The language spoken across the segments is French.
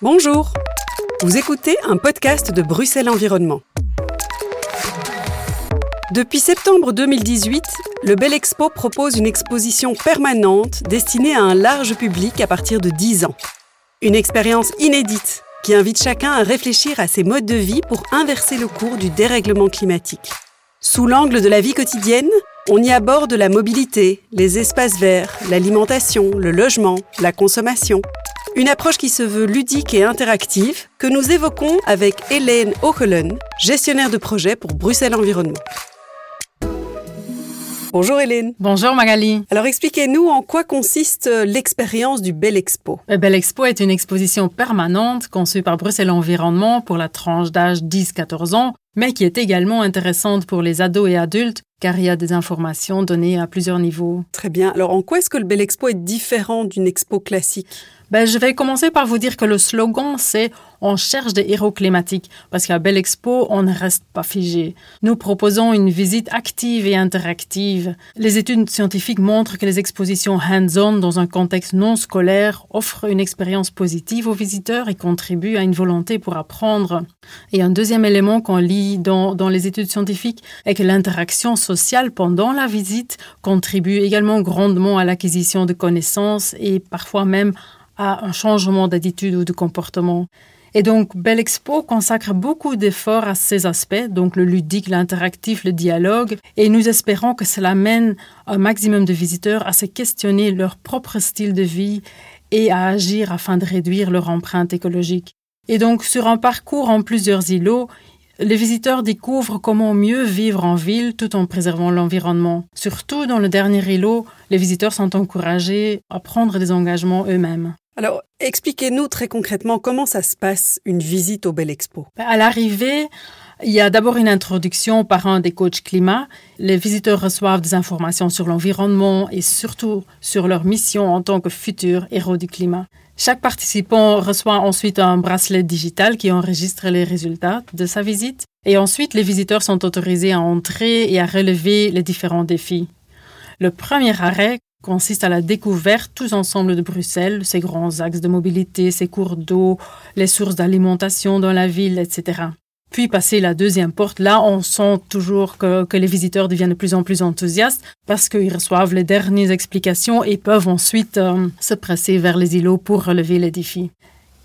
Bonjour, vous écoutez un podcast de Bruxelles Environnement. Depuis septembre 2018, le Belexpo propose une exposition permanente destinée à un large public à partir de 10 ans. Une expérience inédite qui invite chacun à réfléchir à ses modes de vie pour inverser le cours du dérèglement climatique. Sous l'angle de la vie quotidienne, on y aborde la mobilité, les espaces verts, l'alimentation, le logement, la consommation. Une approche qui se veut ludique et interactive que nous évoquons avec Hélène Ochelen, gestionnaire de projet pour Bruxelles Environnement. Bonjour Hélène. Bonjour Magali. Alors expliquez-nous en quoi consiste l'expérience du Belexpo. Le Belexpo est une exposition permanente conçue par Bruxelles Environnement pour la tranche d'âge 10-14 ans, mais qui est également intéressante pour les ados et adultes car il y a des informations données à plusieurs niveaux. Très bien. Alors en quoi est-ce que le Belexpo est différent d'une expo classique ? Je vais commencer par vous dire que le slogan, c'est « On cherche des héros climatiques » parce qu'à Belexpo, on ne reste pas figé. Nous proposons une visite active et interactive. Les études scientifiques montrent que les expositions hands-on dans un contexte non scolaire offrent une expérience positive aux visiteurs et contribuent à une volonté pour apprendre. Et un deuxième élément qu'on lit dans les études scientifiques est que l'interaction sociale pendant la visite contribue également grandement à l'acquisition de connaissances et parfois même à un changement d'attitude ou de comportement. Et donc, Belexpo consacre beaucoup d'efforts à ces aspects, donc le ludique, l'interactif, le dialogue, et nous espérons que cela mène un maximum de visiteurs à se questionner leur propre style de vie et à agir afin de réduire leur empreinte écologique. Et donc, sur un parcours en plusieurs îlots, les visiteurs découvrent comment mieux vivre en ville tout en préservant l'environnement. Surtout dans le dernier îlot, les visiteurs sont encouragés à prendre des engagements eux-mêmes. Alors, expliquez-nous très concrètement comment ça se passe, une visite au Belexpo. À l'arrivée, il y a d'abord une introduction par un des coachs climat. Les visiteurs reçoivent des informations sur l'environnement et surtout sur leur mission en tant que futurs héros du climat. Chaque participant reçoit ensuite un bracelet digital qui enregistre les résultats de sa visite. Et ensuite, les visiteurs sont autorisés à entrer et à relever les différents défis. Le premier arrêt consiste à la découverte tous ensemble de Bruxelles, ses grands axes de mobilité, ses cours d'eau, les sources d'alimentation dans la ville, etc. Puis, passer la deuxième porte, là, on sent toujours que les visiteurs deviennent de plus en plus enthousiastes parce qu'ils reçoivent les dernières explications et peuvent ensuite se presser vers les îlots pour relever les défis.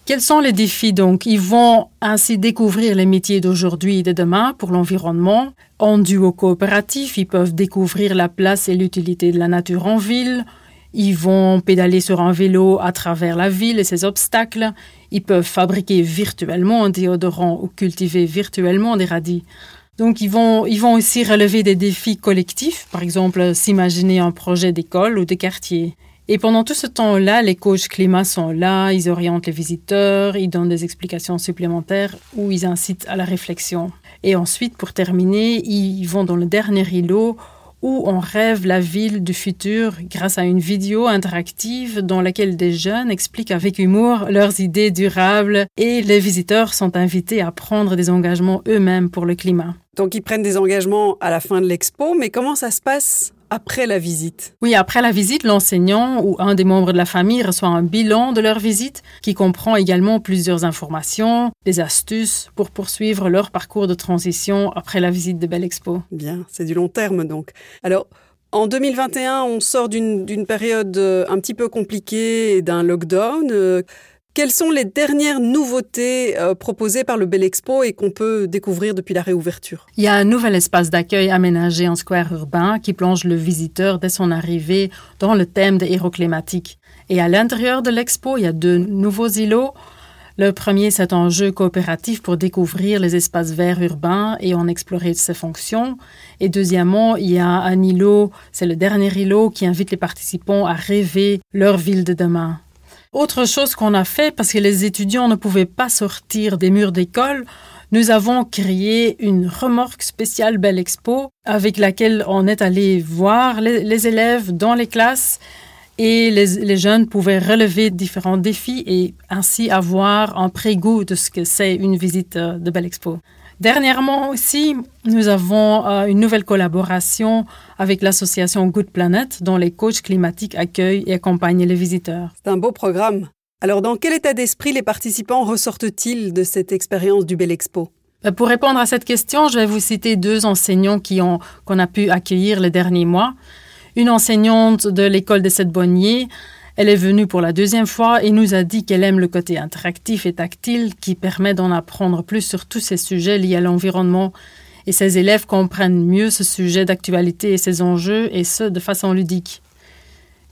Quels sont les défis donc ? Ils vont ainsi découvrir les métiers d'aujourd'hui et de demain pour l'environnement. En duo coopératif, ils peuvent découvrir la place et l'utilité de la nature en ville. Ils vont pédaler sur un vélo à travers la ville et ses obstacles. Ils peuvent fabriquer virtuellement un déodorant ou cultiver virtuellement des radis. Donc, ils vont aussi relever des défis collectifs, par exemple s'imaginer un projet d'école ou de quartier. Et pendant tout ce temps-là, les coachs climat sont là, ils orientent les visiteurs, ils donnent des explications supplémentaires ou ils incitent à la réflexion. Et ensuite, pour terminer, ils vont dans le dernier îlot où on rêve la ville du futur grâce à une vidéo interactive dans laquelle des jeunes expliquent avec humour leurs idées durables et les visiteurs sont invités à prendre des engagements eux-mêmes pour le climat. Donc ils prennent des engagements à la fin de l'expo, mais comment ça se passe après la visite ? Oui, après la visite, l'enseignant ou un des membres de la famille reçoit un bilan de leur visite qui comprend également plusieurs informations, des astuces pour poursuivre leur parcours de transition après la visite de Belexpo. Bien, c'est du long terme donc. Alors, en 2021, on sort d'une période un petit peu compliquée et d'un lockdown. Quelles sont les dernières nouveautés proposées par le Belexpo et qu'on peut découvrir depuis la réouverture ? Il y a un nouvel espace d'accueil aménagé en square urbain qui plonge le visiteur dès son arrivée dans le thème des héros climatiques. Et à l'intérieur de l'expo, il y a 2 nouveaux îlots. Le premier, c'est un jeu coopératif pour découvrir les espaces verts urbains et en explorer ses fonctions. Et deuxièmement, il y a un îlot, c'est le dernier îlot qui invite les participants à rêver leur ville de demain. Autre chose qu'on a fait, parce que les étudiants ne pouvaient pas sortir des murs d'école, nous avons créé une remorque spéciale Belexpo avec laquelle on est allé voir les élèves dans les classes et les jeunes pouvaient relever différents défis et ainsi avoir un pré-goût de ce que c'est une visite de Belexpo. Dernièrement aussi, nous avons une nouvelle collaboration avec l'association Good Planet, dont les coachs climatiques accueillent et accompagnent les visiteurs. C'est un beau programme. Alors, dans quel état d'esprit les participants ressortent-ils de cette expérience du Bel Expo ? Pour répondre à cette question, je vais vous citer 2 enseignants qu'on a pu accueillir les derniers mois. Une enseignante de l'école des 7 Bonniers, elle est venue pour la 2e fois et nous a dit qu'elle aime le côté interactif et tactile qui permet d'en apprendre plus sur tous ces sujets liés à l'environnement. Et ses élèves comprennent mieux ce sujet d'actualité et ses enjeux, et ce, de façon ludique.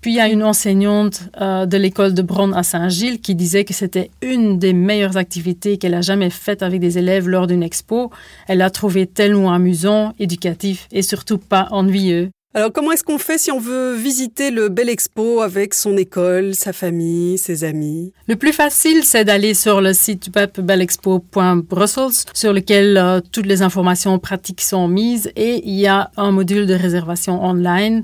Puis il y a une enseignante de l'école de Bronn à Saint-Gilles qui disait que c'était une des meilleures activités qu'elle a jamais faites avec des élèves lors d'une expo. Elle l'a trouvé tellement amusant, éducatif et surtout pas ennuyeux. Alors, comment est-ce qu'on fait si on veut visiter le Bel Expo avec son école, sa famille, ses amis ? Le plus facile, c'est d'aller sur le site web belexpo.brussels, sur lequel toutes les informations pratiques sont mises, et il y a un module de réservation online,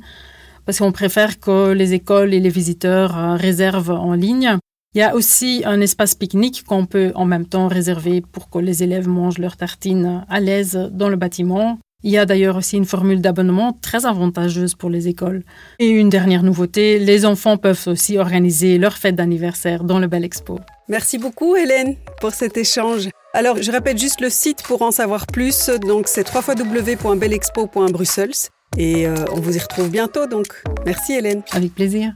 parce qu'on préfère que les écoles et les visiteurs réservent en ligne. Il y a aussi un espace pique-nique qu'on peut en même temps réserver pour que les élèves mangent leurs tartines à l'aise dans le bâtiment. Il y a d'ailleurs aussi une formule d'abonnement très avantageuse pour les écoles. Et une dernière nouveauté, les enfants peuvent aussi organiser leur fête d'anniversaire dans le Bel Expo. Merci beaucoup Hélène pour cet échange. Alors, je répète juste le site pour en savoir plus. Donc, c'est www.belexpo.brussels et on vous y retrouve bientôt. Donc, merci Hélène. Avec plaisir.